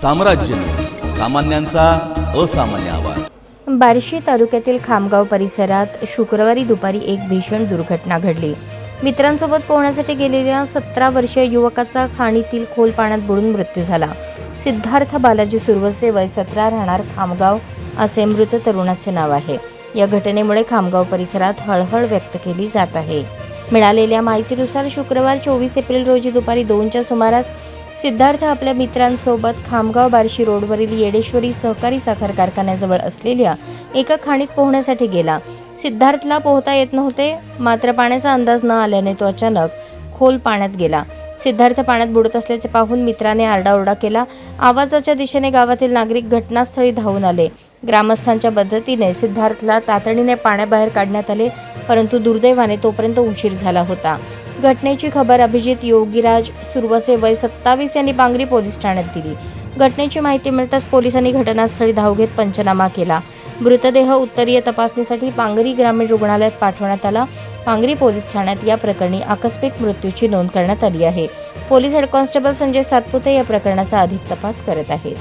साम्राज्य, सामान्यांचा असामान्य आवाज। बार्शी तालुक्यातील खामगाव परिसरात शुक्रवारी दुपारी एक भीषण दुर्घटना घडली। मित्रांसोबत पोहण्यासाठी गेलेल्या 17 वर्षीय युवकाचा खाणीतील खोल पाण्यात बुडून मृत्यू झाला। सिद्धार्थ बालाजी सुरवसे, वय 17, राहणार खामगाव असे मृत तरुणाचे नाव आहे। या घटनेमुळे खामगाव परिसरात हळहळ व्यक्त केली जात आहे। मिळालेल्या माहितीनुसार शुक्रवार 24 एप्रिल रोजी दुपारी 2च्या सुमारास सिद्धार्थ आपल्या मित्रांसोबत खामगाव बार्शी रोडवरील येडेश्वरी सहकारी साखर कारखान्याजवळ असलेल्या एका खाणीत पोहण्यासाठी गेला। सिद्धार्थला पोहता येत नव्हते, मात्र पाण्याचा अंदाज न आल्याने तो अचानक खोल पाण्यात गेला। सिद्धार्थ पाण्यात बुडत असल्याचे पाहून मित्राने आरडाओरडा केला। आवाजाच्या दिशेने गावातील नागरिक घटनास्थळी धावून आले। ग्रामस्थांच्या मदतीने सिद्धार्थला तातडीने पाण्याबाहेर काढण्यात आले, परंतु दुर्दैवाने तोपर्यंत उशीर झाला होता। घटनेची खबर अभिजित योगीराज सुरवसे, वय 27 यांनी पांगरी पोलीस ठाण्यात दिली। घटनेची माहिती मिळताच पोलिसांनी घटनास्थळी धाव घेत पंचनामा केला। मृतदेह उत्तरीय तपासणीसाठी पांगरी ग्रामीण रुग्णालयात पाठवण्यात आला। पांगरी पोलीस ठाण्यात या प्रकरणी आकस्मिक मृत्यूची नोंद करण्यात आली आहे। Police head constable Sanjay Satpute या प्रकरणाचा अधिक तपास करत आहेत।